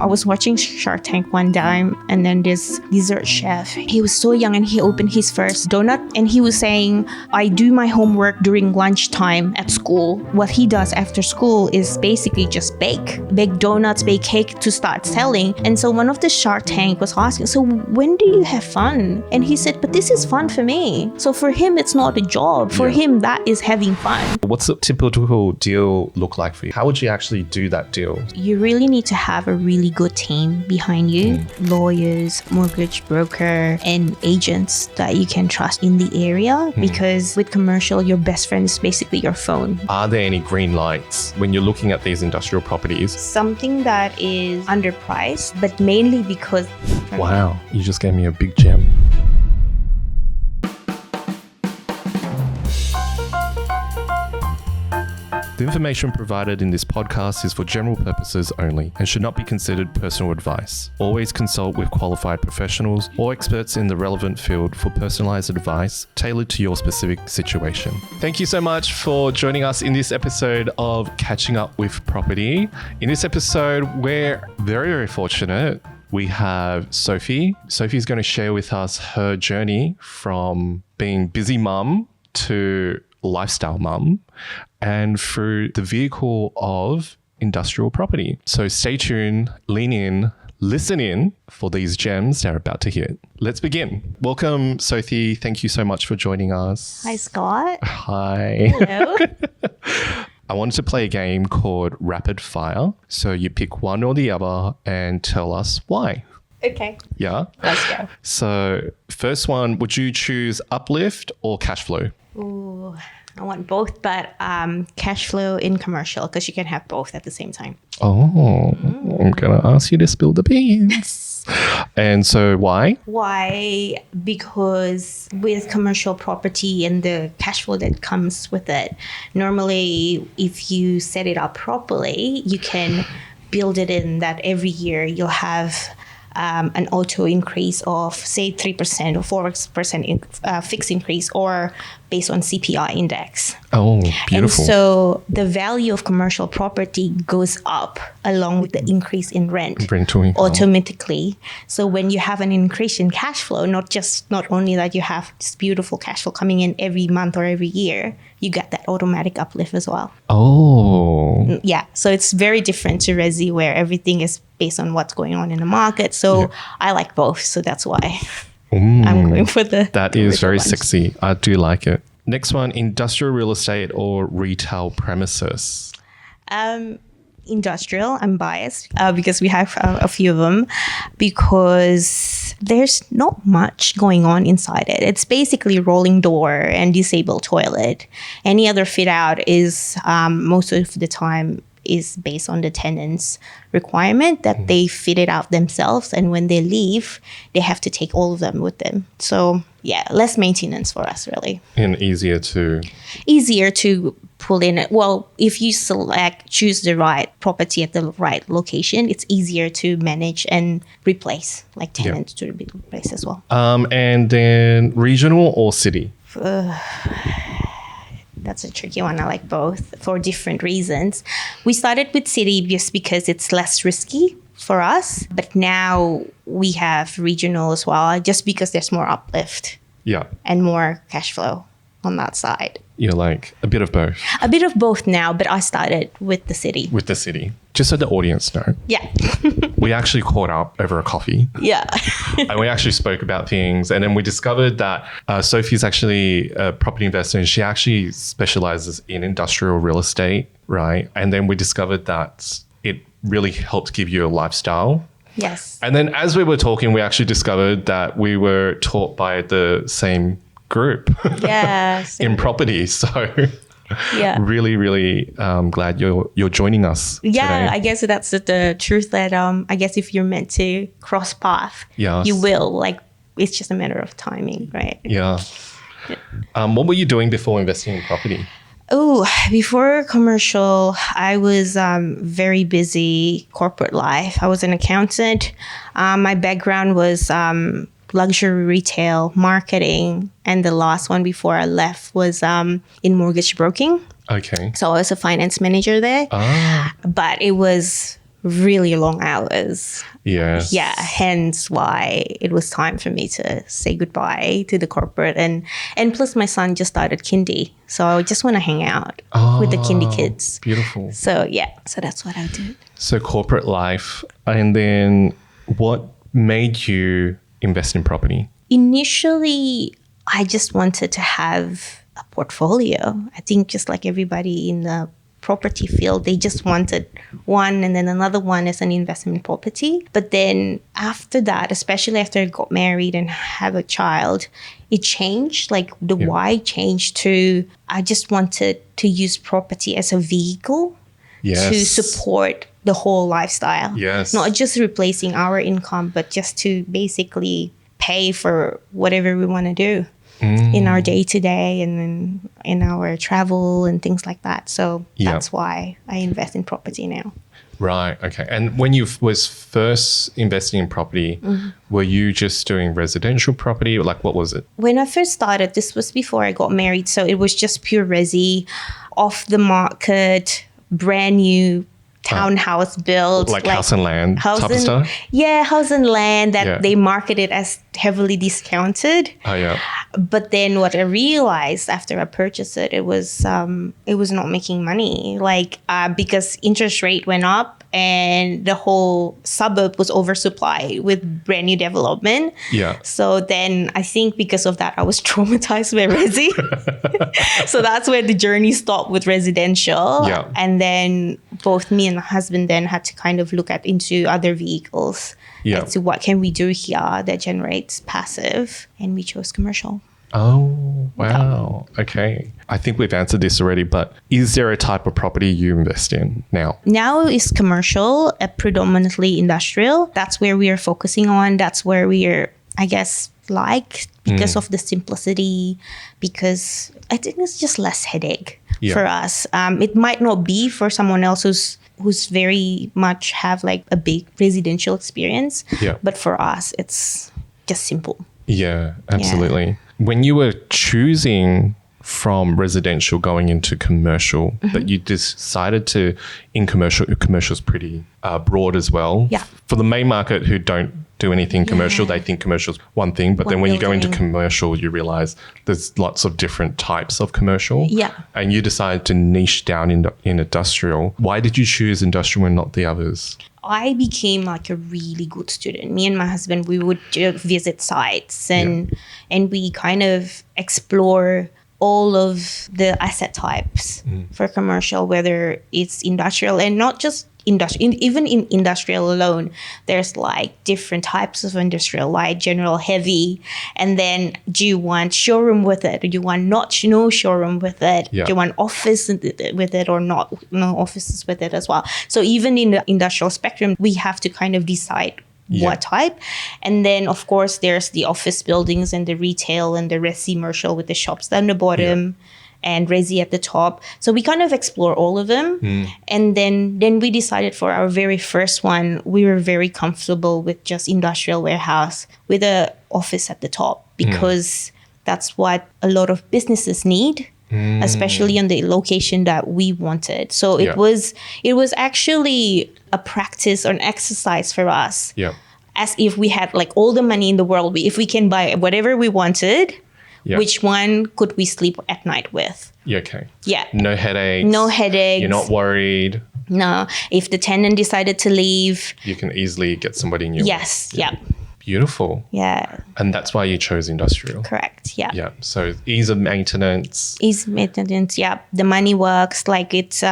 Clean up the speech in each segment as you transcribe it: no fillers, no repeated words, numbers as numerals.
I was watching Shark Tank one time, and then this dessert chef, he was so young and he opened his first donut, and he was saying, I do my homework during lunchtime at school. What he does after school is basically just bake donuts, bake cake to start selling. And so one of the Shark Tank was asking, so when do you have fun? And he said, but this is fun for me. So for him, it's not a job. For him, that is having fun. What's a typical deal look like for you? How would you actually do that deal? You really need to have a really good team behind you, lawyers, mortgage broker, and agents that you can trust in the area, because with commercial, your best friend is basically your phone. Are there any green lights when you're looking at these industrial properties? Something that is underpriced, but mainly because... Wow, you just gave me a big gem. The information provided in this podcast is for general purposes only and should not be considered personal advice. Always consult with qualified professionals or experts in the relevant field for personalized advice tailored to your specific situation. Thank you so much for joining us in this episode of Catching Up with Property. In this episode, we're very, very fortunate. We have Sovy. Sovy is going to share with us her journey from being busy mum to lifestyle mum, and through the vehicle of industrial property. So stay tuned, lean in, listen in for these gems they're about to hit. Let's begin. Welcome, Sovy. Thank you so much for joining us. Hi, Scott. Hi. Hello. I wanted to play a game called Rapid Fire. So you pick one or the other and tell us why. Okay. Yeah? Let's go. So first one, would you choose uplift or cash flow? Ooh, I want both, but cash flow in commercial, because you can have both at the same time. Oh, I'm going to ask you to spill the beans. And so why? Why? Because with commercial property and the cash flow that comes with it, normally if you set it up properly, you can build it in that every year you'll have an auto increase of say 3% or 4% fixed increase, or based on CPI index. Oh, beautiful. And so the value of commercial property goes up along with the increase in rent automatically. So when you have an increase in cash flow, not only that you have this beautiful cash flow coming in every month or every year, you get that automatic uplift as well. Oh. Yeah. So it's very different to resi, where everything is based on what's going on in the market. So I like both. So that's why I'm going for the... That is very sexy. I do like it. Next one, industrial real estate or retail premises? Industrial. I'm biased because we have a few of them, because there's not much going on inside it. It's basically rolling door and disabled toilet. Any other fit out is most of the time is based on the tenant's requirement that they fit it out themselves, and when they leave, they have to take all of them with them. So yeah, less maintenance for us, really. And easier to pull in. Well, if you choose the right property at the right location, it's easier to manage and replace, like tenants to be replaced as well. And then regional or city? That's a tricky one. I like both for different reasons. We started with city just because it's less risky for us, but now we have regional as well, just because there's more uplift and more cash flow on that side. You're like a bit of both. A bit of both now, but I started with the city. With the city. Just so the audience know. Yeah. We actually caught up over a coffee. Yeah. And we actually spoke about things. And then we discovered that Sovy actually a property investor, and she actually specializes in industrial real estate, right? And then we discovered that it really helped give you a lifestyle. Yes. And then as we were talking, we actually discovered that we were taught by the same group in property. So really, really glad you're joining us today. I guess that's the truth, that I guess if you're meant to cross path, you will. Like, it's just a matter of timing, right? What were you doing before investing in property? Oh, before commercial, I was very busy corporate life. I was an accountant. My background was luxury retail, marketing, and the last one before I left was in mortgage broking. Okay. So I was a finance manager there. But it was really long hours. Yes. Yeah, hence why it was time for me to say goodbye to the corporate. And plus my son just started kindy. So I just want to hang out with the kindy kids. Beautiful. So yeah, so that's what I did. So corporate life. And then what made you invest in property? Initially, I just wanted to have a portfolio. I think just like everybody in the property field, they just wanted one and then another one as an investment property. But then after that, especially after I got married and have a child, it changed. Like the why changed to I just wanted to use property as a vehicle to support the whole lifestyle. Yes. Not just replacing our income, but just to basically pay for whatever we want to do in our day-to-day and in our travel and things like that. So that's why I invest in property now. Right. Okay. And when you was first investing in property, were you just doing residential property? Like, what was it? When I first started, this was before I got married. So it was just pure resi, off the market, brand new townhouse built. Like house and land type of stuff? Yeah, house and land that they marketed as heavily discounted. Oh, yeah. But then what I realized after I purchased it, it was not making money. Like because interest rate went up and the whole suburb was oversupplied with brand new development. Yeah. So then I think because of that, I was traumatized by resi. So that's where the journey stopped with residential. Yeah. And then both me and my husband then had to kind of look into other vehicles. Yeah. As to what can we do here that generates passive, and we chose commercial. Oh, wow. Okay. I think we've answered this already, but is there a type of property you invest in now? Now is commercial, predominantly industrial. That's where we are focusing on. That's where we are, I guess, because of the simplicity, because I think it's just less headache for us. It might not be for someone else who's very much have like a big residential experience. Yeah. But for us, it's just simple. Yeah, absolutely. When you were choosing from residential going into commercial, that you decided to, in commercial's pretty broad as well. Yeah. For the main market who don't do anything commercial, they think commercial's one thing, but then when you go into commercial, you realize there's lots of different types of commercial. Yeah. And you decided to niche down in industrial. Why did you choose industrial and not the others? I became like a really good student. Me and my husband, we would visit sites and we kind of explore all of the asset types for commercial, whether it's industrial and not just industrial. Even in industrial alone, there's like different types of industrial, like general heavy. And then do you want showroom with it? Do you want no showroom with it? Yeah. Do you want office with it or not? No offices with it as well. So even in the industrial spectrum, we have to kind of decide what type. And then of course there's the office buildings and the retail and the resi-commercial with the shops down the bottom and resi at the top. So we kind of explore all of them. And then we decided for our very first one, we were very comfortable with just industrial warehouse with a office at the top, because that's what a lot of businesses need. Especially on the location that we wanted. So it was actually a practice or an exercise for us. Yeah. As if we had like all the money in the world, if we can buy whatever we wanted, which one could we sleep at night with? Yeah, okay. Yeah. No headaches. No headaches. You're not worried. No. If the tenant decided to leave. You can easily get somebody new. Yes. Yeah. Beautiful. Yeah. And that's why you chose industrial. Correct. Yeah. Yeah. So ease of maintenance. Ease of maintenance. Yeah. The money works. Like it's,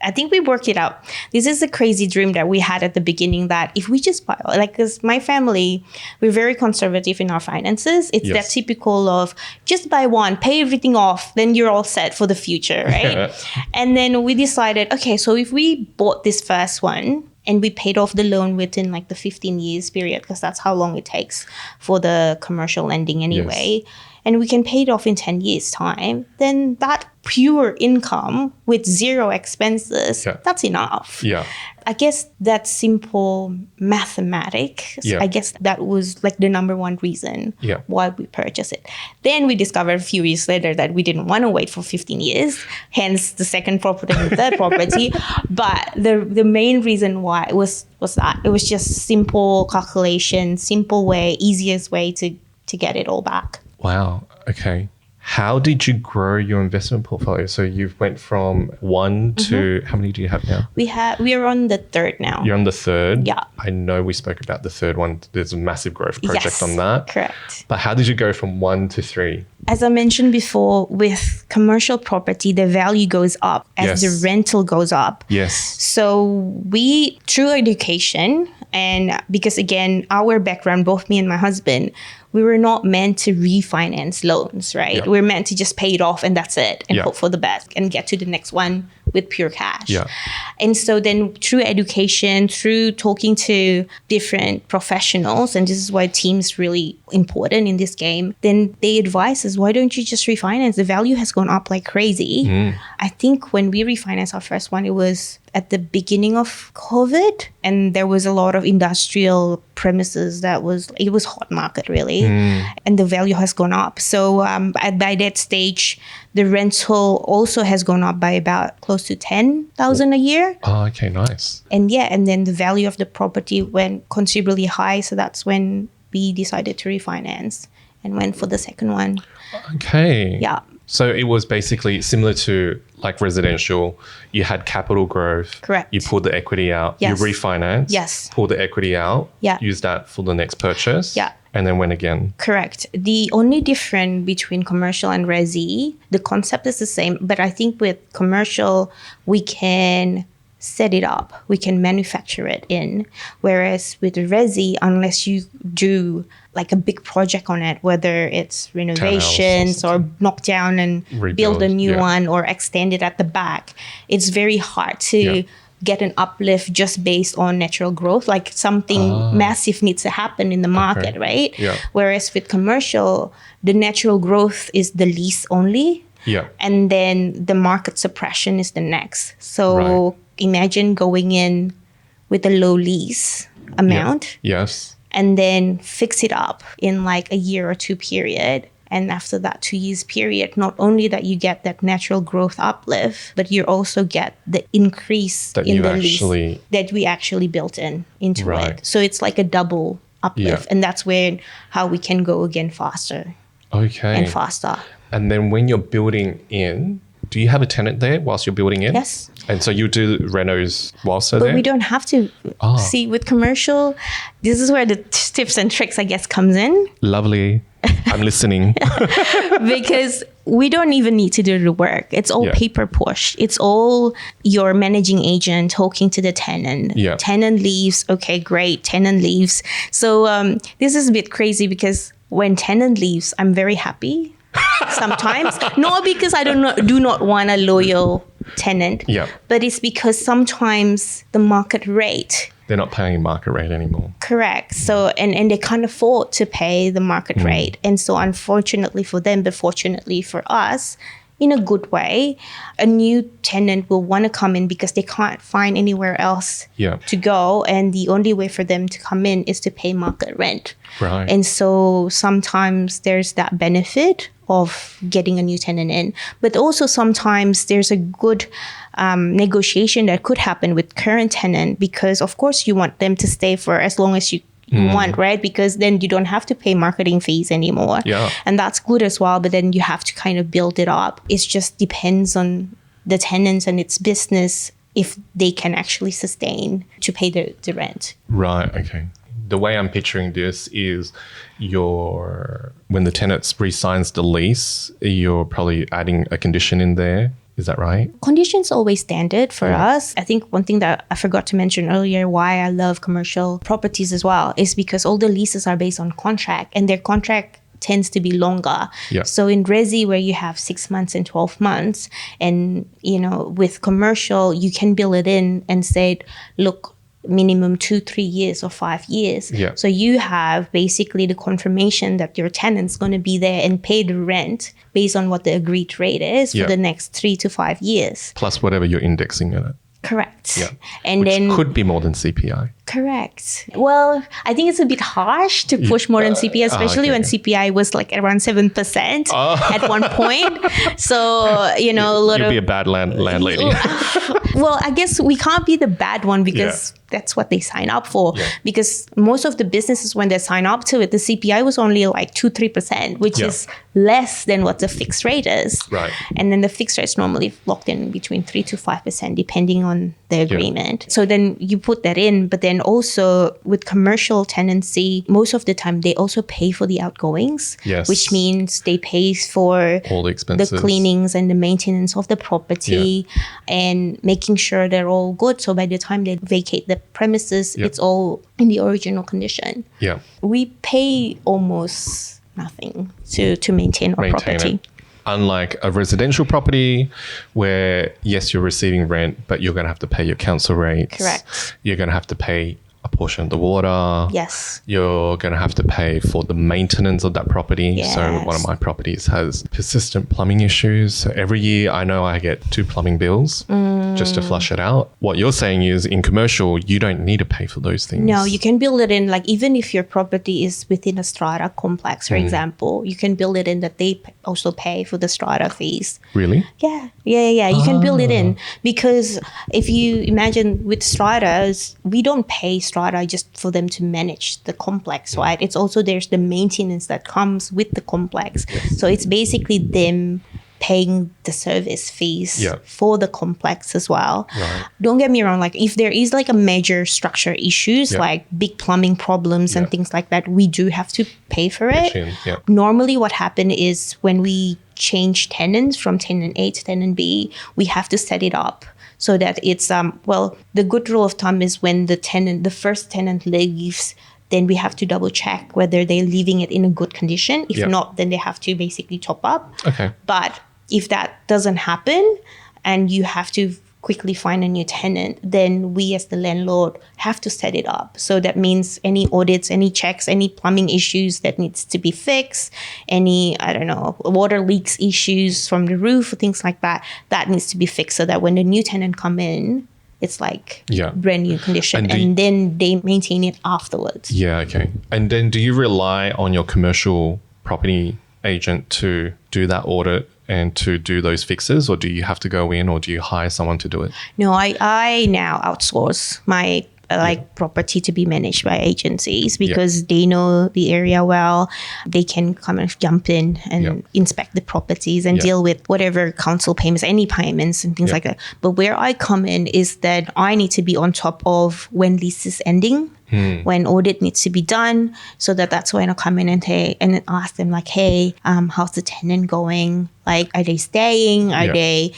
I think we worked it out. This is a crazy dream that we had at the beginning, that if we just buy, like, because my family, we're very conservative in our finances. It's that typical of just buy one, pay everything off, then you're all set for the future, right? And then we decided, okay, so if we bought this first one and we paid off the loan within like the 15 years period, because that's how long it takes for the commercial lending anyway. and we can pay it off in 10 years time, then that pure income with zero expenses, that's enough. Yeah. I guess that simple mathematics, I guess that was like the number one reason why we purchased it. Then we discovered a few years later that we didn't want to wait for 15 years, hence the second property and the third property. But the main reason why was that it was just simple calculation, simple way, easiest way to get it all back. Wow. Okay. How did you grow your investment portfolio? So you've went from one to how many do you have now? We are on the third now. You're on the third? Yeah. I know we spoke about the third one. There's a massive growth project on that. Correct. But how did you go from 1 to 3? As I mentioned before, with commercial property, the value goes up as the rental goes up. Yes. So we, through education, and because again, our background, both me and my husband, we were not meant to refinance loans, right? Yeah. We're meant to just pay it off and that's it, and hope for the best and get to the next one with pure cash. Yeah. And so then through education, through talking to different professionals, and this is why team's really important in this game, then they advise us, why don't you just refinance? The value has gone up like crazy. I think when we refinanced our first one, it was at the beginning of COVID, and there was a lot of industrial premises it was hot market really, and the value has gone up. So by that stage, the rental also has gone up by about close to 10,000 a year. Oh, okay, nice. And and then the value of the property went considerably high. So that's when we decided to refinance and went for the second one. Okay. Yeah. So it was basically similar to like residential. You had capital growth. Correct. You pulled the equity out. Yes. You refinance. Yes. Pulled the equity out. Yeah. Use that for the next purchase. Yeah. And then went again. Correct. The only difference between commercial and resi, the concept is the same, but I think with commercial, we can set it up. We can manufacture it in. Whereas with resi, unless you do like a big project on it, whether it's renovations or knock down and build a new one or extend it at the back, it's very hard to get an uplift just based on natural growth. Like something massive needs to happen in the market, right? Yeah. Whereas with commercial, the natural growth is the lease only. Yeah. And then the market suppression is the next. So imagine going in with a low lease amount. Yes. And then fix it up in like a year or two period. And after that 2 years period, not only that you get that natural growth uplift, but you also get the increase that in the lease that we actually built into it. So it's like a double uplift. And that's how we can go again faster. Okay. And faster. And then when you're building in, do you have a tenant there whilst you're building in? Yes. And so you do renos whilst they're there? But we don't have to. See, with commercial, this is where the tips and tricks, I guess, comes in. Lovely. I'm listening. Because we don't even need to do the work. It's all paper push. It's all your managing agent talking to the tenant. Yeah. Tenant leaves. Okay, great. Tenant leaves. So this is a bit crazy because when tenant leaves, I'm very happy. Sometimes, not because I do not want a loyal tenant, but it's because sometimes the market rate, they're not paying market rate anymore. Correct. So and they can't afford to pay the market rate, and so unfortunately for them, but fortunately for us, in a good way, a new tenant will want to come in because they can't find anywhere else to go, and the only way for them to come in is to pay market rent. Right. And so sometimes there's that benefit of getting a new tenant in, but also sometimes there's a good negotiation that could happen with current tenant, because of course you want them to stay for as long as you want, right? Because then you don't have to pay marketing fees anymore. Yeah. And that's good as well, but then you have to kind of build it up. It just depends on the tenants and its business if they can actually sustain to pay the rent. Right, okay. The way I'm picturing this is when the tenant re-signs the lease, you're probably adding a condition in there. Is that right? Conditions always standard for us. I think one thing that I forgot to mention earlier, why I love commercial properties as well, is because all the leases are based on contract, and their contract tends to be longer. Yeah. So in resi, where you have 6 months and 12 months, and with commercial, you can build it in and say, look, minimum 2-3 years or 5 years. Yeah. So you have basically the confirmation that your tenant's going to be there and pay the rent based on what the agreed rate is Yeah. for the next 3 to 5 years. Plus whatever you're indexing it at. Correct. Yeah. And Which then could be more than CPI. correct. Well, I think it's a bit harsh to push more than CPI, especially when CPI was like around 7% at one point. So, you know, a lot You'll of be a bad landlady. well, I guess we can't be the bad one because that's what they sign up for. Yeah. Because most of the businesses, when they sign up to it, the CPI was only like 2-3%, which is less than what the fixed rate is. Right. And then the fixed rate is normally locked in between 3 to 5%, depending on the agreement. So then you put that in, but then also with commercial tenancy, most of the time they also pay for the outgoings, Yes. which means they pay for All the expenses. the cleanings and the maintenance of the property and making sure they're all good. So by the time they vacate the premises, it's all in the original condition. Yeah. We pay almost nothing to maintain our property. It. Unlike a residential property where, yes, you're receiving rent, but you're going to have to pay your council rates. Correct. You're going to have to pay a portion of the water. Yes. You're going to have to pay for the maintenance of that property. Yes. So one of my properties has persistent plumbing issues. So every year I know I get 2 plumbing bills just to flush it out. What you're saying is in commercial, you don't need to pay for those things. No, you can build it in, like even if your property is within a strata complex, for example, you can build it in that they also pay for the strata fees. Really? Yeah. You can build it in because if you imagine with stratas, we don't pay strata just for them to manage the complex, right? It's also there's the maintenance that comes with the complex. So it's basically them paying the service fees for the complex as well. Right. Don't get me wrong, like if there is like a major structure issues, like big plumbing problems and things like that, we do have to pay for it. Normally what happened is when we change tenants from tenant A to tenant B, we have to set it up so that it's the good rule of thumb is when the first tenant leaves, then we have to double check whether they're leaving it in a good condition. If not, then they have to basically top up. Okay. But if that doesn't happen and you have to quickly find a new tenant, then we as the landlord have to set it up. So that means any audits, any checks, any plumbing issues that needs to be fixed, any, water leaks issues from the roof, things like that, that needs to be fixed so that when the new tenant come in, it's like brand new condition. And then they maintain it afterwards. Yeah, okay. And then do you rely on your commercial property agent to do that audit and to do those fixes, or do you have to go in, or do you hire someone to do it? No, I now outsource my property to be managed by agencies because they know the area well. They can kind of jump in and inspect the properties and deal with whatever council payments, any payments and things like that. But where I come in is that I need to be on top of when lease is ending, when audit needs to be done, so that's when I come in and ask them like, hey, how's the tenant going? Like, are they staying? Are they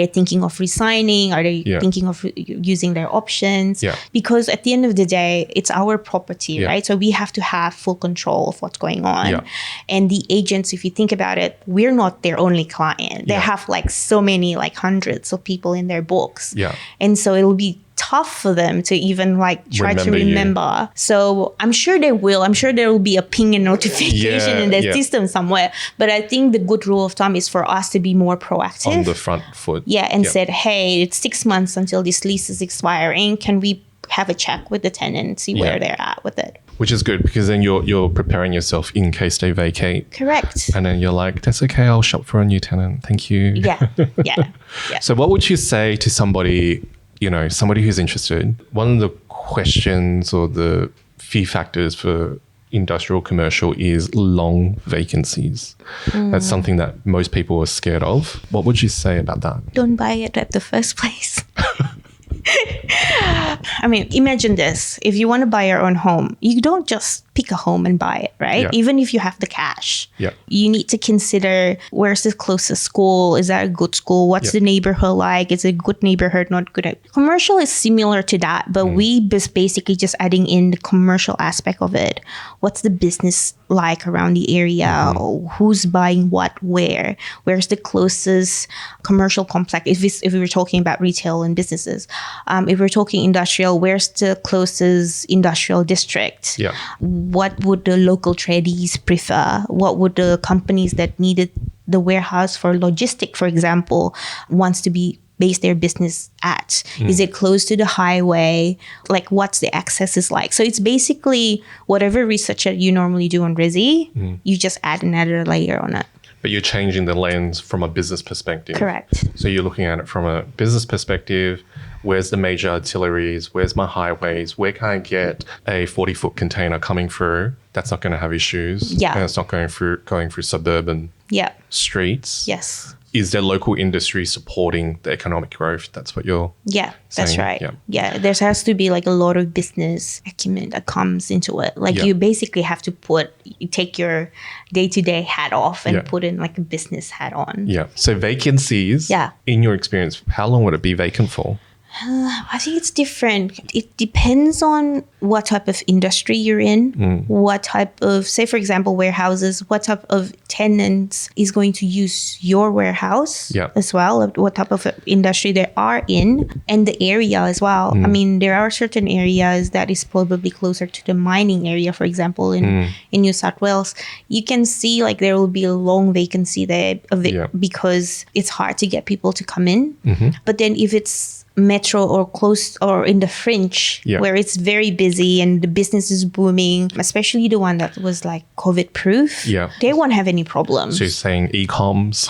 thinking of resigning? Are they thinking of using their options? Because at the end of the day, it's our property, right? So we have to have full control of what's going on. And the agents, if you think about it, we're not their only client. They have like so many, like hundreds of people in their books. And so it'll be tough for them to even like try to remember. So I'm sure they will. I'm sure there will be a ping and notification in their system somewhere. But I think the good rule of thumb is for us to be more proactive. On the front foot. And said, hey, it's 6 months until this lease is expiring. Can we have a check with the tenant, see where they're at with it? Which is good because then you're preparing yourself in case they vacate. Correct. And then you're like, that's okay, I'll shop for a new tenant. Thank you. Yeah. So what would you say to somebody, somebody who's interested? One of the questions or the few factors for industrial commercial is long vacancies. That's something that most people are scared of. What would you say about that? Don't buy it at the first place. I mean, imagine this. If you want to buy your own home, you don't just pick a home and buy it, right? Yeah. Even if you have the cash. Yeah. You need to consider where's the closest school? Is that a good school? What's the neighborhood like? Is it a good neighborhood, not good? Commercial is similar to that, but we basically just adding in the commercial aspect of it. What's the business like around the area? Who's buying what where? Where's the closest commercial complex? If we were talking about retail and businesses, if we're talking industrial, where's the closest industrial district? Yeah. What would the local tradies prefer? What would the companies that needed the warehouse for logistic, for example, wants to be base their business at? Is it close to the highway? Like what's the access is like? So it's basically whatever research that you normally do on Resi, you just add another layer on it. But you're changing the lens from a business perspective. Correct. So you're looking at it from a business perspective. Where's the major arteries? Where's my highways? Where can I get a 40-foot container coming through? That's not going to have issues. Yeah. And it's not going through suburban Yeah. streets. Yes. Is there local industry supporting the economic growth? That's what you're Yeah, that's saying? right. Yeah. Yeah, there has to be like a lot of business acumen that comes into it. Like you basically have to take your day-to-day hat off and put in like a business hat on. Yeah. So vacancies, in your experience, how long would it be vacant for? I think it's different. It depends on what type of industry you're in, what type of, say for example, warehouses, what type of tenants is going to use your warehouse as well, what type of industry they are in, and the area as well. I mean, there are certain areas that is probably closer to the mining area, for example, in New South Wales. You can see like there will be a long vacancy there because it's hard to get people to come in. But then if it's metro or close or in the fringe where it's very busy and the business is booming, especially the one that was like COVID proof, they won't have any problems. So you're saying e-coms?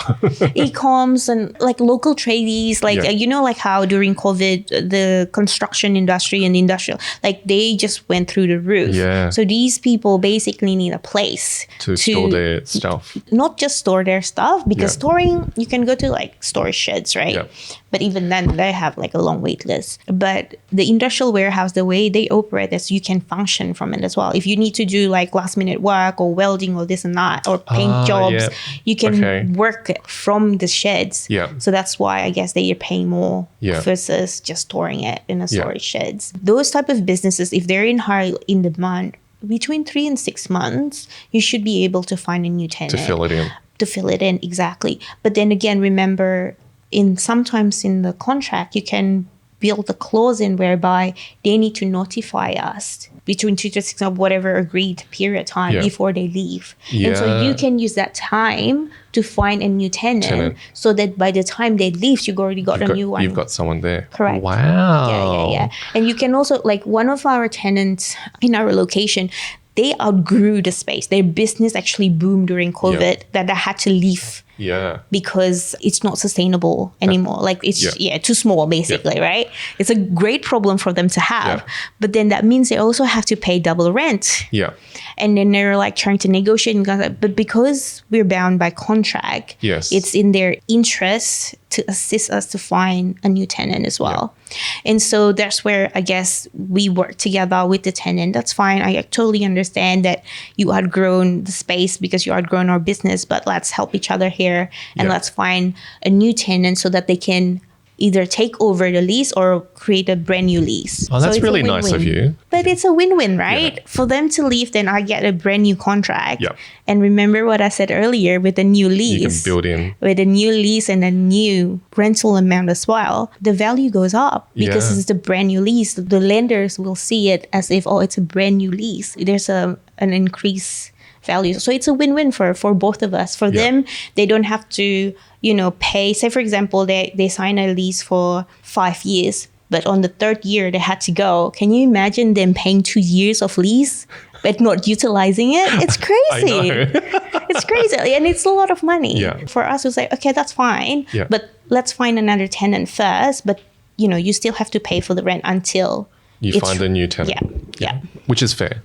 E-coms and like local tradies, like you know, like how during COVID the construction industry and industrial, like they just went through the roof. So these people basically need a place to store their stuff. Not just store their stuff, because storing, you can go to like storage sheds, right? But even then they have like a long wait list. But the industrial warehouse, the way they operate is you can function from it as well. If you need to do like last minute work or welding or this and that or paint jobs, you can work from the sheds. So that's why I guess they are paying more versus just storing it in a storage sheds. Those type of businesses, if they're in demand, between 3 and 6 months, you should be able to find a new tenant. To fill it in, exactly. But then again, remember, sometimes in the contract, you can build a clause in whereby they need to notify us between 2 to 6 months, whatever agreed period time before they leave. And so you can use that time to find a new tenant so that by the time they leave, you've already got a new one. You've got someone there. Correct. Wow. Yeah. And you can also, like one of our tenants in our location, they outgrew the space. Their business actually boomed during COVID that they had to leave. Because it's not sustainable anymore. Like it's too small basically, right? It's a great problem for them to have. But then that means they also have to pay double rent. And then they're like trying to negotiate. But because we're bound by contract, it's in their interest to assist us to find a new tenant as well. And so that's where I guess we work together with the tenant. That's fine. I totally understand that you outgrown the space because you outgrown our business, but let's help each other here and let's find a new tenant so that they can either take over the lease or create a brand new lease. Oh, that's really nice of you. But it's a win-win, right? For them to leave, then I get a brand new contract. And remember what I said earlier, with a new lease. You can build in. With a new lease and a new rental amount as well, the value goes up because it's a brand new lease. The lenders will see it as if, it's a brand new lease. There's an increase value. So it's a win-win for both of us. For them, they don't have to, pay. Say, for example, they sign a lease for 5 years, but on the 3rd year, they had to go. Can you imagine them paying 2 years of lease, but not utilizing it? It's crazy. I know. It's crazy. And it's a lot of money. For us, it's like, okay, that's fine. But let's find another tenant first. But, you still have to pay for the rent until you find a new tenant. Which is fair.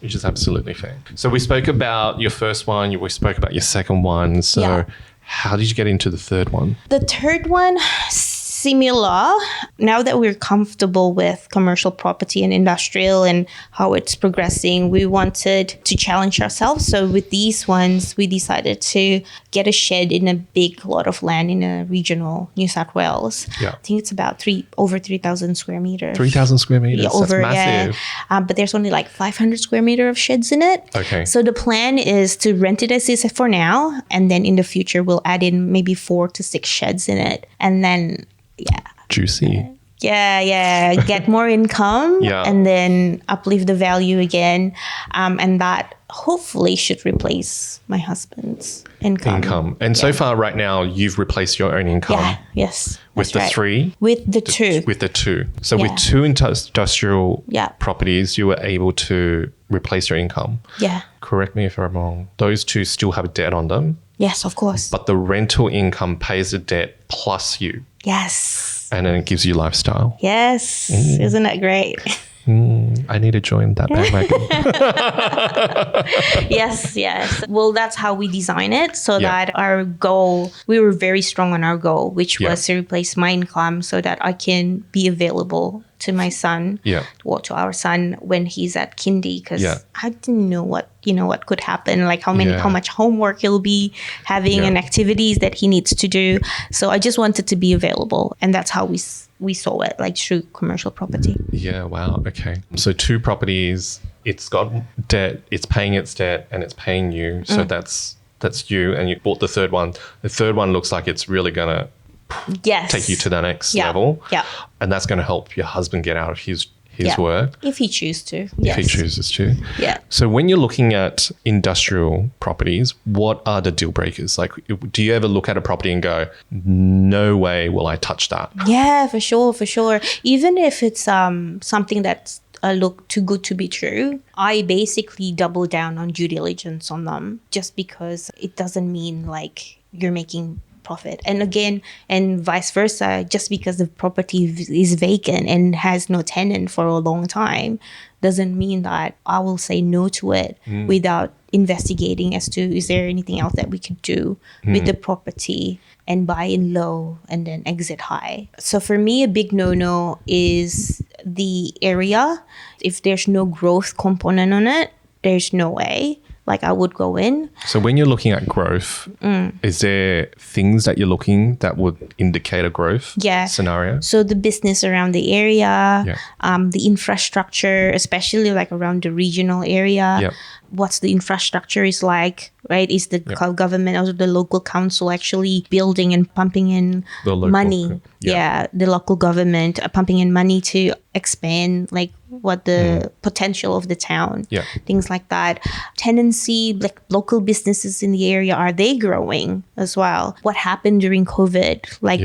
Which is absolutely fair. So we spoke about your first one. We spoke about your second one. So how did you get into the third one? The third one, similar. Now that we're comfortable with commercial property and industrial and how it's progressing, we wanted to challenge ourselves. So with these ones, we decided to get a shed in a big lot of land in a regional New South Wales. Yeah. I think it's about over 3,000 square meters. 3,000 square meters. Yeah, That's massive. Yeah. But there's only like 500 square meter of sheds in it. Okay. So the plan is to rent it as is for now, and then in the future we'll add in maybe 4 to 6 sheds in it, and then Juicy. get more income, Yeah. and then uplift the value again, and that hopefully should replace my husband's income. And so far right now, you've replaced your own income. Yeah. Yes. With that's the right. 3? With the 2. With the 2. So Yeah. with 2 industrial Yeah. properties, you were able to replace your income. Yeah. Correct me if I'm wrong. Those 2 still have debt on them, Yes, of course. but the rental income pays the debt plus you. Yes. And then it gives you lifestyle. Yes. Isn't that great? I need to join that bandwagon. Yes. Well, that's how we design it, so Yeah. that our goal, we were very strong on our goal, which Yeah. was to replace my income so that I can be available to my son, Yeah. or to our son when he's at kindy, because Yeah. I didn't know what could happen, like how Yeah. much homework he'll be having Yeah. and activities that he needs to do. So I just wanted to be available, and that's how we saw it, like through commercial property. Yeah, wow. Okay. So 2 properties, it's got debt, it's paying its debt, and it's paying you. So that's you, and you bought the 3rd one. The 3rd one looks like it's really going to Yes. take you to the next Yeah. level. Yeah. And that's going to help your husband get out of his Yeah. work If he chooses to. if Yes. he chooses to. Yeah. So when you're looking at industrial properties, what are the deal breakers? Like, do you ever look at a property and go, no way will I touch that? Yeah, for sure. Even if it's something that's look too good to be true, I basically double down on due diligence on them, just because it doesn't mean like you're making profit. And again, and vice versa, just because the property is vacant and has no tenant for a long time doesn't mean that I will say no to it without investigating as to, is there anything else that we could do with the property, and buy in low and then exit high. So for me, a big no-no is the area. If there's no growth component on it, there's no way like I would go in. So when you're looking at growth, is there things that you're looking that would indicate a growth scenario? So the business around the area, Yeah. the infrastructure, especially like around the regional area. Yeah. What's the infrastructure is like, right? Is the government or the local council actually building and pumping in The local money? The local government pumping in money to expand, like what the potential of the town, things like that. Tenancy, like local businesses in the area, are they growing as well? What happened during COVID? Like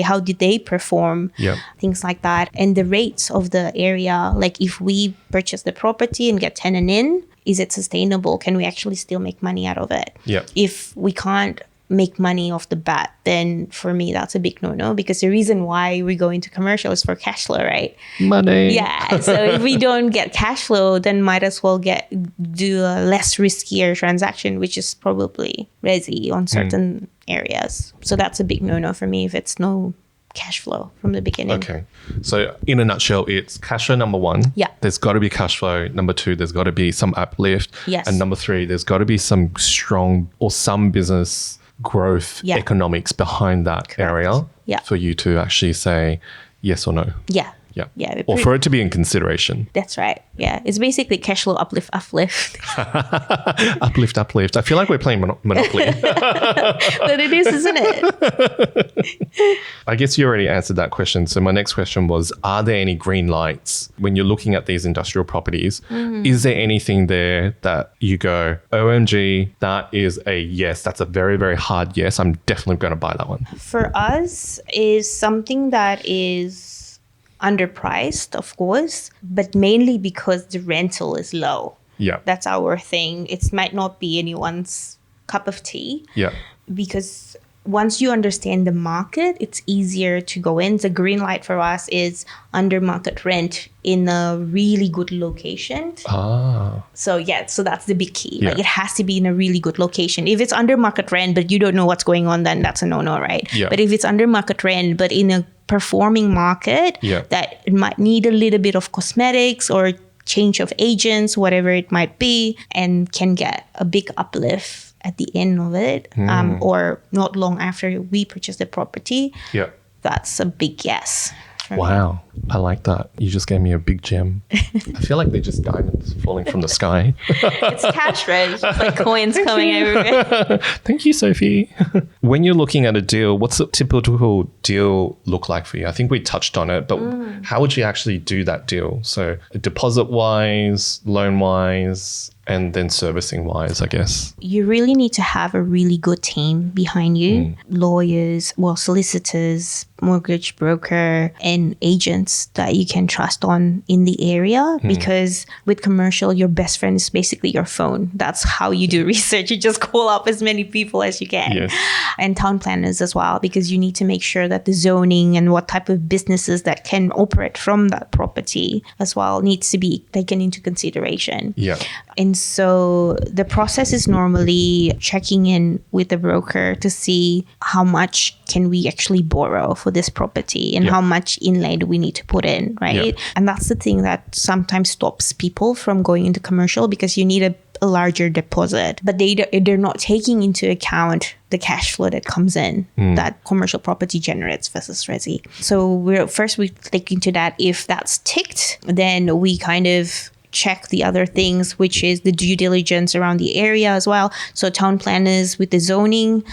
how did they perform? Things like that. And the rates of the area, like if we purchase the property and get tenant in, is it sustainable? Can we actually still make money out of it? If we can't make money off the bat, then for me that's a big no-no, because the reason why we go into commercial is for cash flow, right? Money. Yeah. So if we don't get cash flow, then might as well do a less riskier transaction, which is probably resi on certain areas. So that's a big no-no for me if it's no cash flow from the beginning. Okay. So in a nutshell, it's cash flow number 1. Yeah. There's got to be cash flow. Number 2, there's got to be some uplift. Yes. And number 3, there's got to be some strong or some business growth economics behind that area for you to actually say yes or no. Yeah. Or for it to be in consideration. That's right. Yeah. It's basically cash flow uplift. Uplift. I feel like we're playing Monopoly. But it is, isn't it? I guess you already answered that question. So my next question was, are there any green lights when you're looking at these industrial properties? Is there anything there that you go, OMG, that is a yes. That's a very, very hard yes. I'm definitely going to buy that one. For us, is something that is underpriced, of course, but mainly because the rental is low. Yeah. That's our thing. It might not be anyone's cup of tea. Yeah. Because once you understand the market, it's easier to go in. The green light for us is under market rent in a really good location. So that's the big key. Like it has to be in a really good location. If it's under market rent, but you don't know what's going on, then that's a no-no, right? Yeah. But if it's under market rent, but in a performing market that it might need a little bit of cosmetics or change of agents, whatever it might be, and can get a big uplift at the end of it, or not long after we purchase the property. Yeah. That's a big yes. Wow. I like that. You just gave me a big gem. I feel like they're just diamonds falling from the sky. It's cash, right? It's just like coins coming everywhere. Thank you, Sophie. When you're looking at a deal, what's a typical deal look like for you? I think we touched on it, but how would you actually do that deal? So deposit-wise, loan-wise, and then servicing wise, I guess. You really need to have a really good team behind you. Lawyers, solicitors, mortgage broker, and agents that you can trust on in the area. Because with commercial, your best friend is basically your phone. That's how you do research. You just call up as many people as you can. Yes. And town planners as well, because you need to make sure that the zoning and what type of businesses that can operate from that property as well needs to be taken into consideration. Yeah. And so the process is normally checking in with the broker to see how much can we actually borrow for this property and how much inlay do we need to put in, right? And that's the thing that sometimes stops people from going into commercial, because you need a larger deposit, but they're not taking into account the cash flow that comes in that commercial property generates versus resi. So we look into that. If that's ticked, then we kind of check the other things, which is the due diligence around the area as well. So town planners with the zoning,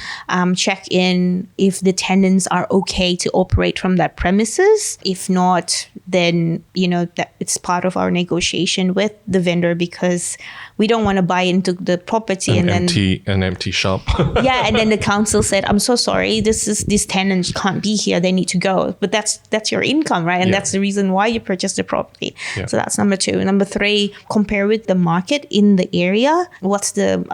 check in if the tenants are okay to operate from that premises. If not, then that it's part of our negotiation with the vendor, because we don't want to buy into the property an empty shop. And then the council said, I'm so sorry, this tenant can't be here, they need to go. But that's your income, right? And that's the reason why you purchased the property. So that's number 2. Number 3, compare with the market in the area. What's the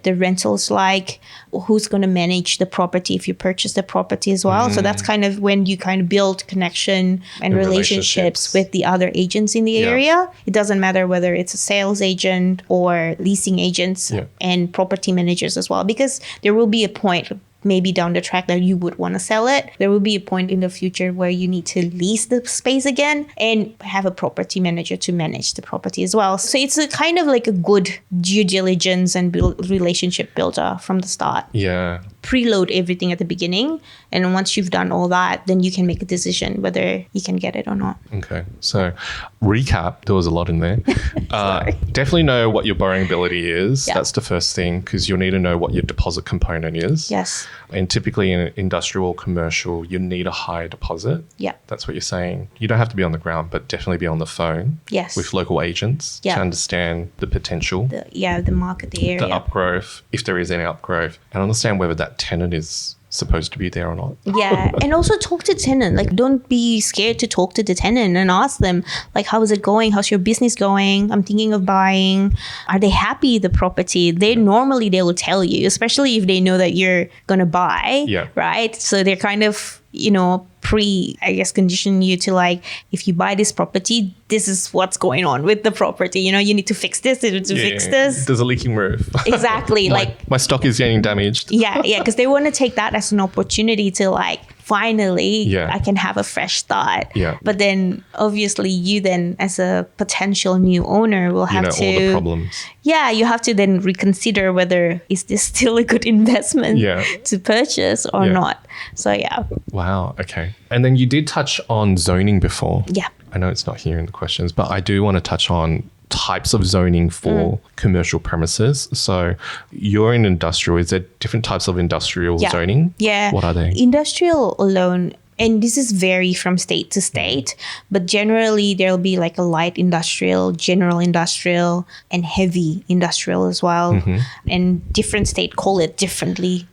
the rentals like? Who's going to manage the property if you purchase the property as well? So that's kind of when you kind of build connection and relationships with the other agents in the area. It doesn't matter whether it's a sales agent or leasing agents and property managers as well, because there will be a point maybe down the track that you would want to sell it. There will be a point in the future where you need to lease the space again and have a property manager to manage the property as well. So it's a kind of like a good due diligence and relationship builder from the start. Yeah. Preload everything at the beginning, and once you've done all that, then you can make a decision whether you can get it or not. Okay, so recap, there was a lot in there. Definitely know what your borrowing ability is. That's the first thing, because you'll need to know what your deposit component is. Yes. And typically in industrial or commercial, you need a high deposit. Yeah. That's what you're saying. You don't have to be on the ground, but definitely be on the phone. Yes. With local agents to understand the potential. The market, the area. The upgrowth, if there is any upgrowth, and understand whether that tenant is supposed to be there or not. Yeah. And also talk to tenant. Like, don't be scared to talk to the tenant and ask them, like, how is it going? How's your business going? I'm thinking of buying. Are they happy with the property? They will tell you, especially if they know that you're going to buy. Yeah. Right? So they're kind of, condition you to, like, if you buy this property, this is what's going on with the property. You need to fix this, fix this. There's a leaking roof. Exactly. My stock is getting damaged. Yeah, because they want to take that as an opportunity to, like, finally, I can have a fresh start. Yeah. But then obviously you then as a potential new owner will have to all the problems. Yeah, you have to then reconsider whether is this still a good investment to purchase or not. So Wow. Okay. And then you did touch on zoning before. Yeah. I know it's not here in the questions, but I do want to touch on types of zoning for commercial premises. So you're in industrial. Is there different types of industrial zoning? Yeah. What are they? Industrial alone, and this is vary from state to state, but generally there'll be like a light industrial, general industrial, and heavy industrial as well. And different state call it differently.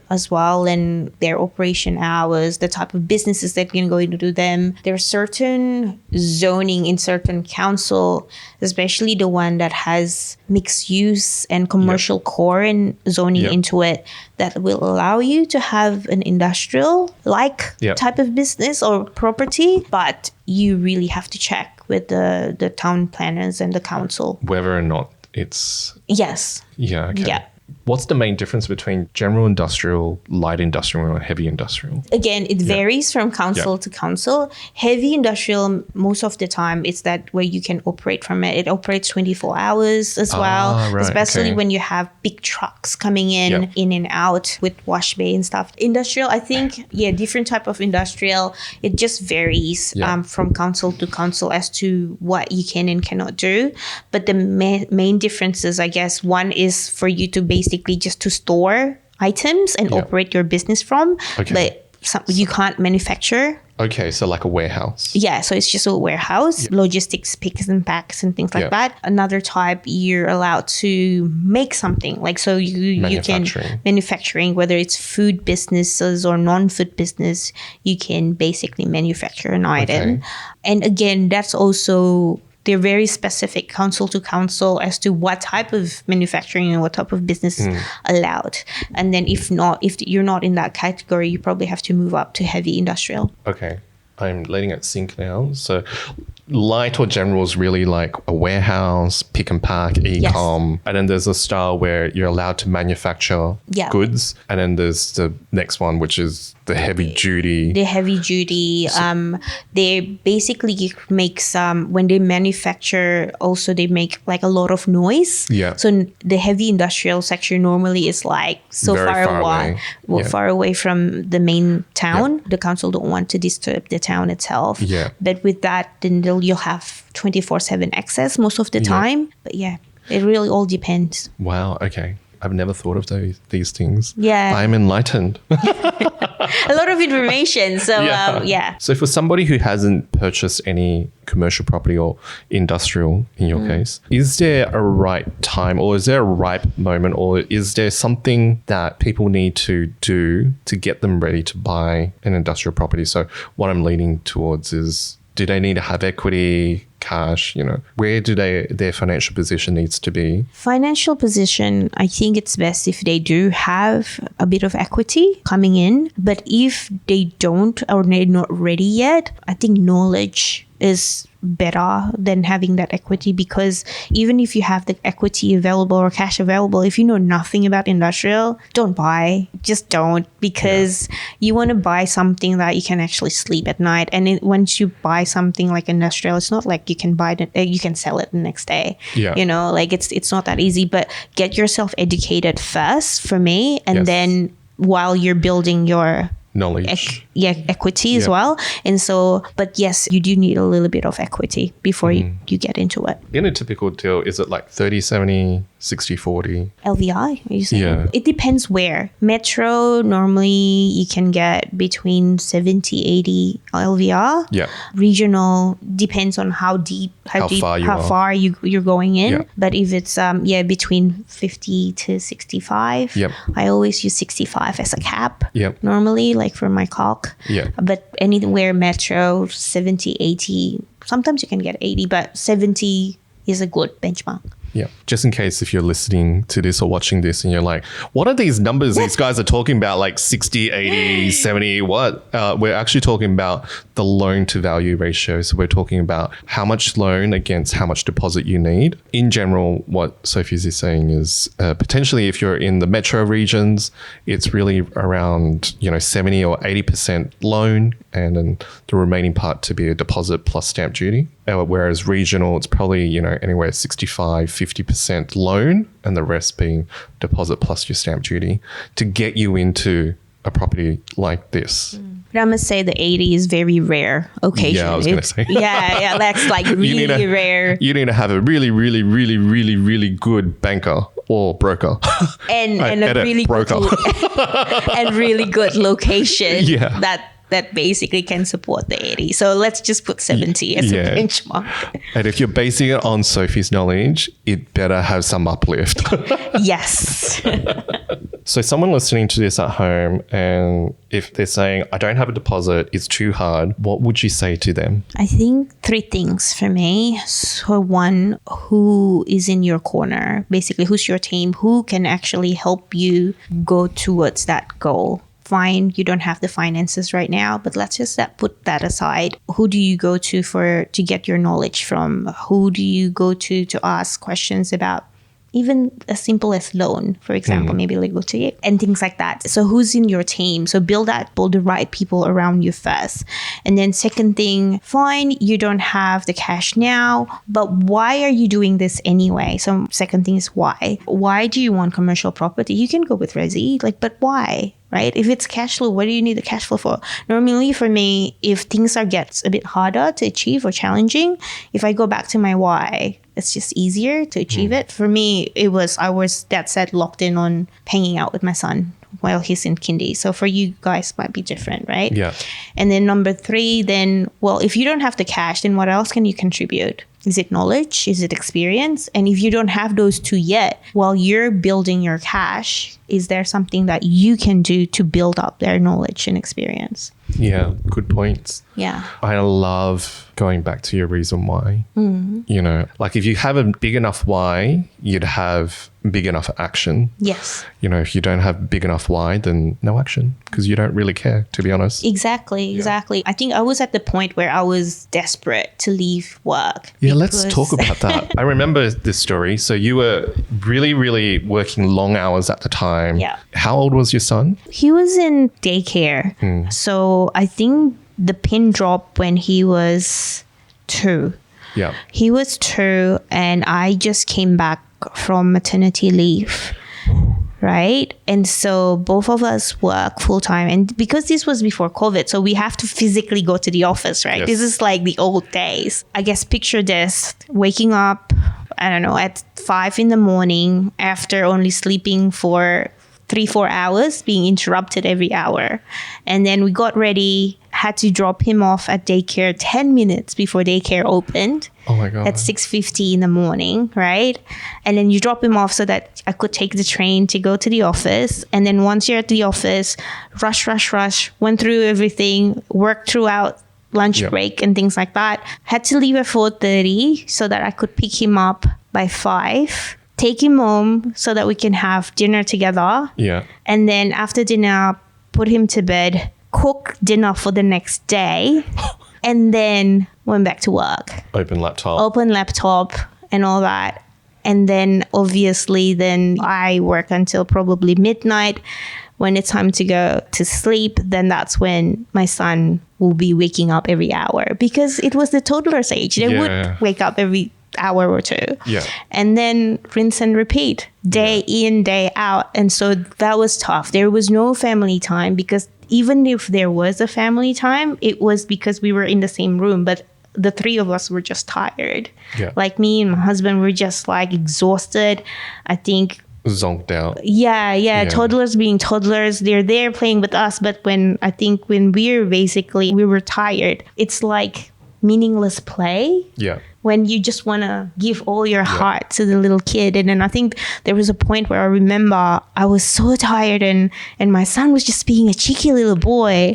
As well, and their operation hours, the type of businesses that can go into them. There's certain zoning in certain council, especially the one that has mixed use and commercial core and zoning into it, that will allow you to have an industrial type of business or property, but you really have to check with the town planners and the council whether or not it's yes. Yeah. Okay. Yeah. What's the main difference between general industrial, light industrial, and heavy industrial? Again, it varies from council to council. Heavy industrial, most of the time, it's that where you can operate from it. It operates 24 hours as well, right, especially okay. when you have big trucks coming in and out with wash bay and stuff. Industrial, I think, different type of industrial. It just varies from council to council as to what you can and cannot do. But the main differences, I guess, one is for you to basically just to store items and operate your business from, but you can't manufacture. Okay, so like a warehouse. Yeah, so it's just a warehouse, logistics, picks and packs and things like that. Another type, you're allowed to make something. Like, so you can manufacturing, whether it's food businesses or non-food business, you can basically manufacture an item. And again, that's also, they're very specific council to council as to what type of manufacturing and what type of business is allowed. And then if you're not in that category, you probably have to move up to heavy industrial. Okay. I'm letting it sink now. So light or general is really like a warehouse, pick and pack, e-com. And then there's a style where you're allowed to manufacture goods. And then there's the next one, which is the heavy duty. The heavy duty. They basically make when they manufacture, also they make like a lot of noise. Yeah. So the heavy industrial section normally is like Very far away from the main town. The council don't want to disturb the town itself. Yeah. But with that, then you'll have 24/7 access most of the time. But it really all depends. Wow. Okay. I've never thought of these things. Yeah. I'm enlightened. A lot of information. So, So for somebody who hasn't purchased any commercial property or industrial, in your case, is there a right time or is there a ripe moment or is there something that people need to do to get them ready to buy an industrial property? So what I'm leaning towards is, do they need to have equity, cash, where do their financial position needs to be? Financial position, I think it's best if they do have a bit of equity coming in. But if they don't or they're not ready yet, I think knowledge is better than having that equity, because even if you have the equity available or cash available, if you know nothing about industrial, don't buy. Just don't, because you want to buy something that you can actually sleep at night. And once you buy something like industrial, it's not like you can buy it, you can sell it the next day. Like it's not that easy. But get yourself educated first, for me, and then while you're building your knowledge, equity as well. And so, but yes, you do need a little bit of equity before you get into it. In a typical deal, is it like 30-70, 60-40? LVI, are you saying? Yeah. It depends where. Metro, normally you can get between 70-80 LVR. Yeah. Regional, depends on how deep, how far you're going in. Yeah. But if it's between 50 to 65, I always use 65 as a cap. Normally, like for my caulk. But anywhere metro, 70-80, sometimes you can get 80, but 70 is a good benchmark. Yeah. Just in case if you're listening to this or watching this and you're like, what are these numbers these guys are talking about? Like 60, 80, 70, what? We're actually talking about the loan to value ratio. So we're talking about how much loan against how much deposit you need. In general, what Sovy is saying is potentially if you're in the metro regions, it's really around 70 or 80% loan, and then the remaining part to be a deposit plus stamp duty. Whereas regional, it's probably anywhere 65, 50% loan, and the rest being deposit plus your stamp duty to get you into a property like this. But I must say the 80 is very rare occasion. Yeah, I was going to say. That's like really rare. You need to have a really, really, really, really, really good banker or broker. And a really broker. And really good location. Yeah. That basically can support the 80. So let's just put 70 as a benchmark. And if you're basing it on Sophie's knowledge, it better have some uplift. Yes. So someone listening to this at home, and if they're saying, I don't have a deposit, it's too hard, what would you say to them? I think 3 things for me. So one, who is in your corner? Basically, who's your team? Who can actually help you go towards that goal? Fine, you don't have the finances right now, but let's just put that aside. Who do you go to get your knowledge from? Who do you go to ask questions about even as simple as loan, for example, maybe legal to you and things like that. So who's in your team? So build the right people around you first. And then second thing, fine, you don't have the cash now, but why are you doing this anyway? So second thing is why? Why do you want commercial property? You can go with resi, but why? Right? If it's cash flow, what do you need the cash flow for? Normally for me, if things gets a bit harder to achieve or challenging, if I go back to my why, it's just easier to achieve it. For me, I was that set locked in on hanging out with my son while he's in kindy. So for you guys might be different, right? Yeah. And then number 3, then, well, if you don't have the cash, then what else can you contribute? Is it knowledge? Is it experience? And if you don't have those 2 yet, while you're building your cash, is there something that you can do to build up their knowledge and experience? Yeah, good points. Yeah. I love going back to your reason why. You know, if you have a big enough why, you'd have big enough action. Yes. You know, if you don't have big enough why, then no action, because you don't really care, to be honest. Exactly. I think I was at the point where I was desperate to leave work. Yeah, let's talk about that. I remember this story. So you were really, really working long hours at the time. Yeah. How old was your son? He was in daycare. So I think the pin dropped when he was 2. Yeah. He was 2 and I just came back from maternity leave. Right? And so both of us work full time. And because this was before COVID, so we have to physically go to the office, right? Yes. This is like the old days. I guess picture this, waking up, I don't know, at 5 a.m. after only sleeping for 3-4 hours, being interrupted every hour. And then we got ready, had to drop him off at daycare 10 minutes before daycare opened. Oh my God. At 6:50 in the morning, right? And then you drop him off so that I could take the train to go to the office. And then once you're at the office, rush, went through everything, worked throughout lunch break and things like that. Had to leave at 4:30 so that I could pick him up by 5. Take him home so that we can have dinner together. Yeah. And then after dinner, put him to bed, cook dinner for the next day, and then went back to work. Open laptop And all that. And then obviously then I work until probably midnight. When it's time to go to sleep, then that's when my son will be waking up every hour, because it was the toddler's age. They would wake up every hour or 2. Yeah. And then rinse and repeat day in, day out. And so that was tough. There was no family time, because even if there was a family time, it was because we were in the same room, but the 3 of us were just tired. Yeah. Like me and my husband were just exhausted. I think zonked out. Yeah. Toddlers being toddlers, they're there playing with us. But when we were tired, it's like meaningless play. Yeah. When you just want to give all your heart to the little kid. And then I think there was a point where I remember I was so tired and my son was just being a cheeky little boy,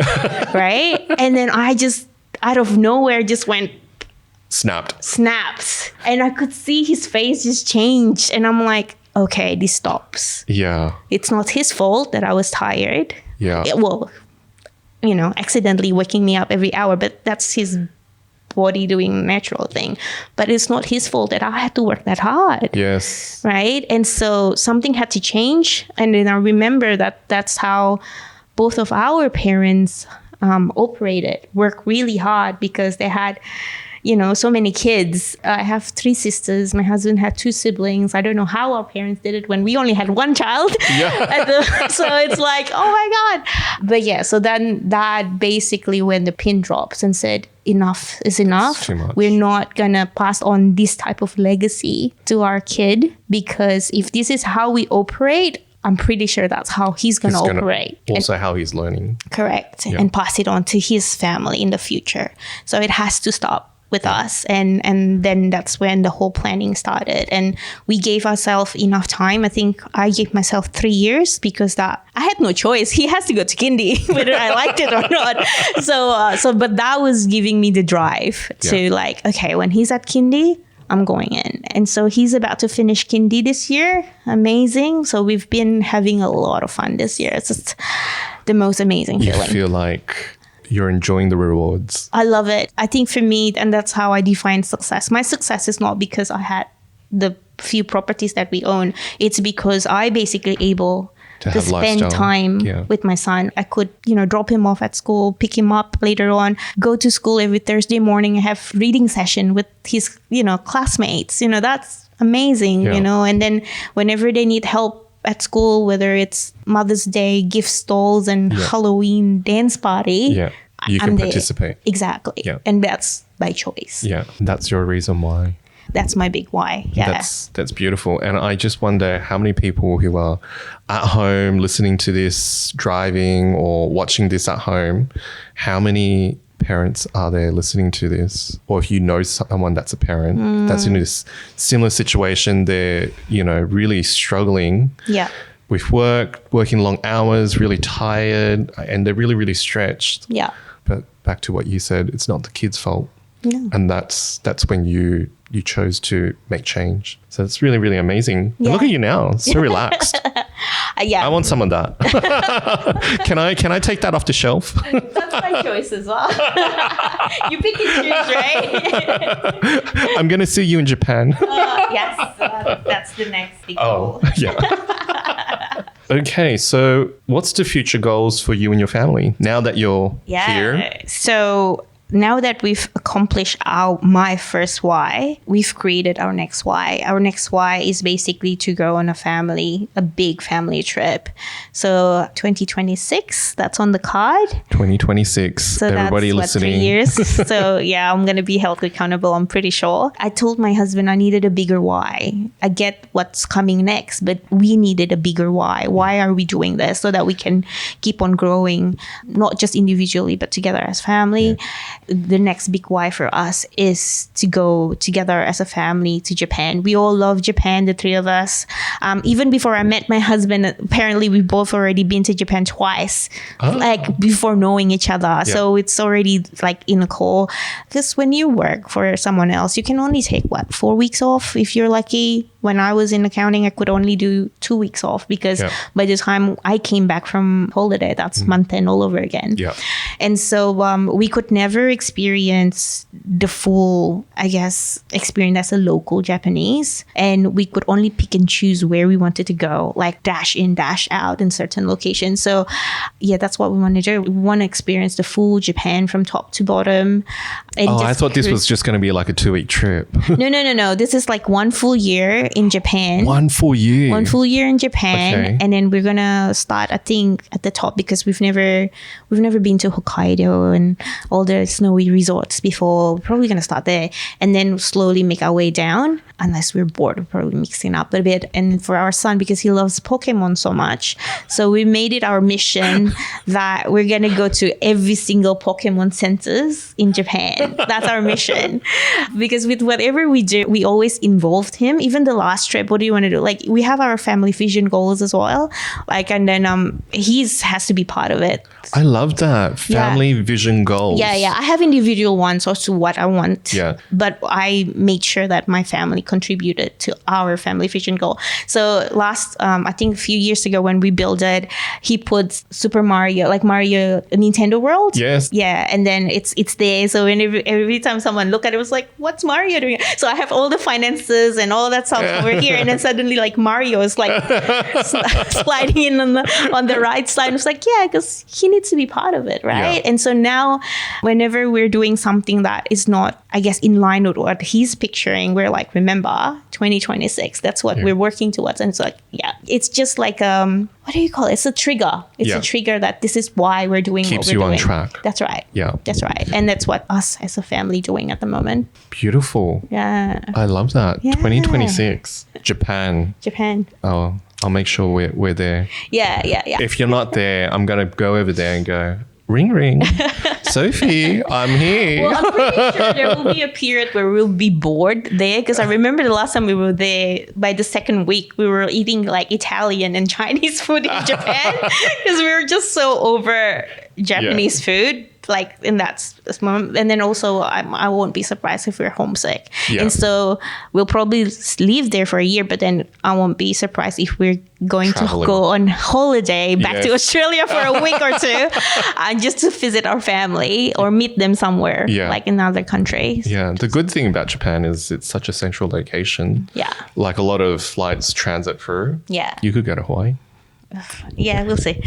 right? And then I just, out of nowhere, just went, snapped. And I could see his face just change. And I'm like, okay, this stops. Yeah. It's not his fault that I was tired. Yeah. Well, accidentally waking me up every hour, but that's his body doing natural thing. But it's not his fault that I had to work that hard. Yes. Right? And so something had to change. And then I remember that that's how both of our parents operated, work really hard, because they had, so many kids. I have 3 sisters. My husband had 2 siblings. I don't know how our parents did it when we only had 1 child. Yeah. So it's like, oh my God. But yeah, so then that basically when the pin drops and said, enough is enough. It's too much. We're not going to pass on this type of legacy to our kid, because if this is how we operate, I'm pretty sure that's how he's going to operate. Also how he's learning. Correct. Yeah. And pass it on to his family in the future. So it has to stop with us. And then that's when the whole planning started. And we gave ourselves enough time. I think I gave myself 3 years, because I had no choice. He has to go to kindy, whether I liked it or not. But that was giving me the drive to okay, when he's at kindy, I'm going in. And so he's about to finish kindy this year. Amazing. So we've been having a lot of fun this year. It's just the most amazing feeling. You feel like you're enjoying the rewards. I love it. I think for me, and that's how I define success. My success is not because I had the few properties that we own, it's because I basically able to have spend lifestyle. time Yeah. with my son. I could, drop him off at school, pick him up later on, go to school every Thursday morning and have reading session with his, classmates. That's amazing, Yeah. and then whenever they need help at school, whether it's Mother's Day, gift stalls and Yeah. Halloween dance party. Yeah. You I'm can there. participate. Exactly. Yeah. And that's by choice. Yeah. That's your reason why. That's my big why. Yeah. That's beautiful. And I just wonder how many people who are at home listening to this, driving or watching this at home, how many parents are there listening to this? Or if you know someone that's a parent that's in this similar situation, they're, really struggling Yeah. with working long hours, really tired, and they're really, really stretched. Yeah. But back to what you said, it's not the kid's fault. No. And that's when you chose to make change. So it's really, really amazing. And Yeah. look at you now, so relaxed. Yeah. I want some of that. Can I take that off the shelf? That's my choice as well. You pick and choose, right? I'm going to see you in Japan. Yes. That's the next big goal. Yeah. Okay, so what's the future goals for you and your family now that you're here? So now that we've accomplished my first why, we've created our next why. Our next why is basically to go on a big family trip. So 2026, that's on the card. 2026. So Everybody that's listening. 3 years. So yeah, I'm going to be held accountable, I'm pretty sure. I told my husband I needed a bigger why. I get what's coming next, but we needed a bigger why. Why are we doing this? So that we can keep on growing, not just individually, but together as family. The next big why for us is to go together as a family to Japan. We all love Japan, the three of us. Even before I met my husband, apparently we've both already been to Japan twice, like before knowing each other. So it's already like in a core. Because when you work for someone else, you can only take 4 weeks off if you're lucky. When I was in accounting, I could only do 2 weeks off because by the time I came back from holiday, that's month end all over again. Yeah. And so we could never experience the full, experience as a local Japanese. And we could only pick and choose where we wanted to go, like dash in, dash out in certain locations. So yeah, that's what we want to do. We want to experience the full Japan from top to bottom. And I thought this was just going to be like a 2-week trip. No. This is like 1 full year in Japan. 1 full year. 1 full year in Japan. Okay. And then we're gonna start, I think, at the top because we've never been to Hokkaido and all the snowy resorts before. We're probably gonna start there and then slowly make our way down, unless we're bored. We're probably mixing up a bit. And for our son, because he loves Pokemon so much, so we made it our mission that we're gonna go to every single Pokemon centers in Japan. That's our mission. Because with whatever we do, we always involved him. Even the last trip, what do you want to do? Like, we have our family vision goals as well. Like, and then he's has to be part of it. I love that. Family vision goals. Yeah. I have individual ones as to what I want. Yeah. But I made sure that my family contributed to our family vision goal. So last, I think a few years ago when we built it, he put Super Mario, like Mario Nintendo World. Yes. Yeah. And then it's there. So every time someone look at it, was like, what's Mario doing? So I have all the finances and all that stuff over here. And then suddenly like Mario is like sliding in on the right side. It's like, yeah, because he needs to be part of it, right? Yeah. And so now whenever we're doing something that is not, in line with what he's picturing, we're like, remember 2026, that's what we're working towards. And it's like, it's just like what do you call it? It's a trigger. It's a trigger that this is why we're doing Keeps what we're you doing. on track. That's right. Yeah. That's right. And that's what us as a family doing at the moment. Beautiful. Yeah. I love that. Yeah. 2026, Japan. Oh, I'll make sure we're there. Yeah. If you're not there, I'm going to go over there and go, ring, ring. Sophie, I'm here. Well, I'm pretty sure there will be a period where we'll be bored there, because I remember the last time we were there, by the second week, we were eating like Italian and Chinese food in Japan because we were just so over Japanese food like in that moment. And then also I won't be surprised if we're homesick. Yeah. And so we'll probably live there for a year, but then I won't be surprised if we're going Traveling. to go on holiday back to Yes. Australia for a week or two just to visit our family or meet them somewhere like in other countries. Yeah, the good thing about Japan is it's such a central location. Yeah. Like a lot of flights transit through. Yeah. You could go to Hawaii. Yeah, we'll see.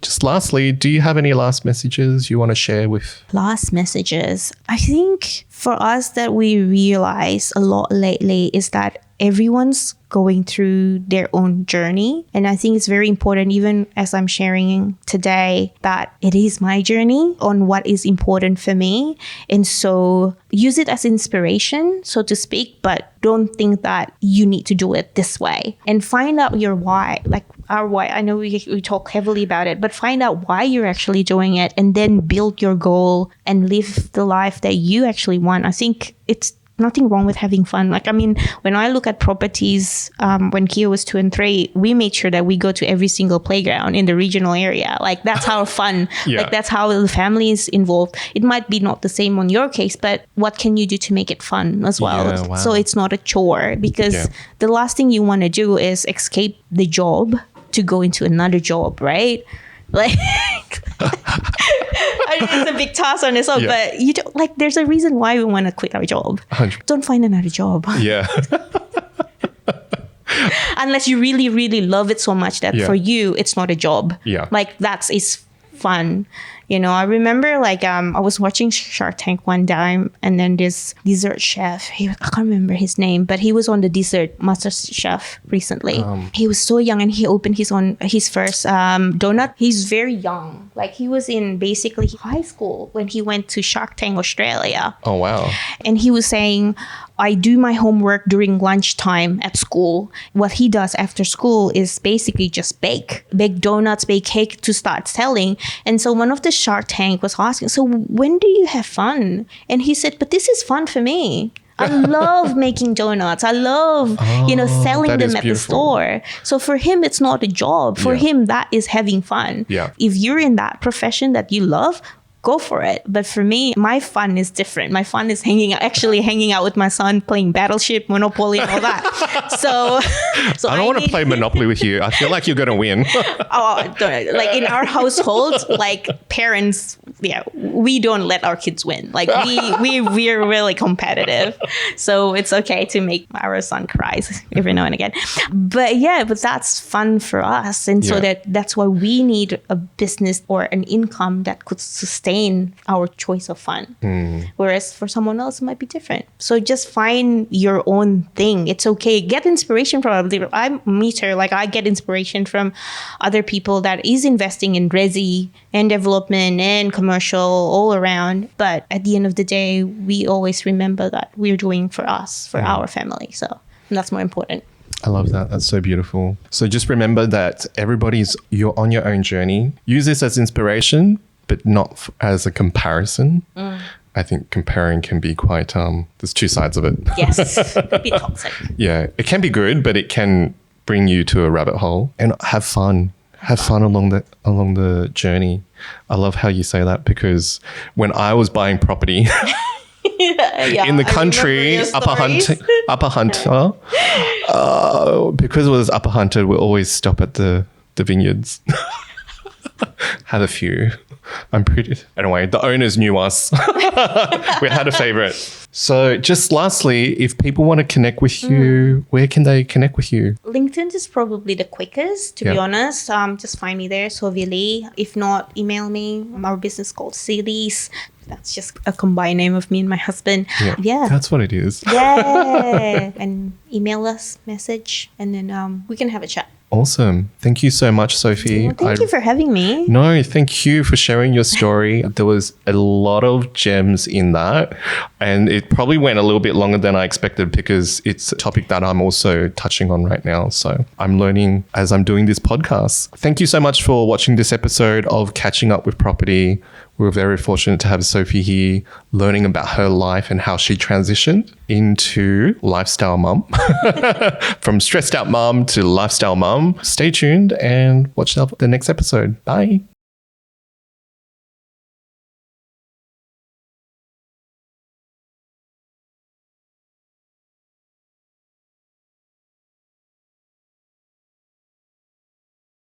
Just lastly, do you have any last messages you want to share with? Last messages. I think for us that we realize a lot lately is that everyone's going through their own journey. And I think it's very important, even as I'm sharing today, that it is my journey on what is important for me. And so use it as inspiration, so to speak, but don't think that you need to do it this way. And find out your why, like our why. I know we talk heavily about it, but find out why you're actually doing it and then build your goal and live the life that you actually want. I think it's nothing wrong with having fun. Like, I mean, when I look at properties, when Kia was 2 and 3, we made sure that we go to every single playground in the regional area. Like, that's how fun, like that's how the family is involved. It might be not the same on your case, but what can you do to make it fun as well? Yeah, wow. So it's not a chore, because the last thing you want to do is escape the job to go into another job, right? Like, it's a big task on its own, but you don't, like, there's a reason why we want to quit our job. 100%. Don't find another job. Yeah. Unless you really, really love it so much that for you, it's not a job. Yeah. Like, that's is fun. You know, I remember like I was watching Shark Tank one time, and then this dessert chef, I can't remember his name, but he was on the dessert Master Chef recently. He was so young, and he opened his first donut. He's very young. Like, he was in basically high school when he went to Shark Tank Australia. Oh, wow. And he was saying, I do my homework during lunchtime at school. What he does after school is basically just bake donuts, bake cake to start selling. And so one of the Shark Tank was asking, so when do you have fun? And he said, but this is fun for me. I love making donuts. I love, selling them at the store. So for him, it's not a job. For him, that is having fun. Yeah. If you're in that profession that you love, go for it. But for me, my fun is different. My fun is hanging out with my son, playing Battleship, Monopoly, and all that. So I don't want to play Monopoly with you. I feel like you're going to win. Like in our household, like parents, we don't let our kids win. Like we're really competitive. So it's okay to make our son cry every now and again. But that's fun for us. And so that's why we need a business or an income that could sustain our choice of fun. Whereas for someone else, it might be different. So just find your own thing. It's okay. Get inspiration from other. I get inspiration from other people that is investing in resi and development and commercial all around. But at the end of the day, we always remember that we're doing for us, for our family. So that's more important. I love that. That's so beautiful. So just remember that you're on your own journey. Use this as inspiration, but not as a comparison. I think comparing can be quite, there's two sides of it. Yes, a bit toxic. Yeah, it can be good, but it can bring you to a rabbit hole. And have fun. Have fun along the journey. I love how you say that, because when I was buying property in the country, Upper Hunter, because it was Upper Hunter, we always stop at the vineyards. Had a few. Anyway, the owners knew us. We had a favorite. So just lastly, if people want to connect with you, where can they connect with you? LinkedIn is probably the quickest, to be honest. Just find me there, Sovy Lie. If not, email me. Our business is called Series. That's just a combined name of me and my husband. Yeah. That's what it is. Yeah. And email us, message, and then we can have a chat. Awesome. Thank you so much, Sophie. Well, thank you for having me. No, thank you for sharing your story. There was a lot of gems in that, and it probably went a little bit longer than I expected, because it's a topic that I'm also touching on right now. So I'm learning as I'm doing this podcast. Thank you so much for watching this episode of Catching Up with Property. We're very fortunate to have Sophie here, learning about her life and how she transitioned into lifestyle mum. From stressed out mum to lifestyle mum. Stay tuned and watch the next episode. Bye.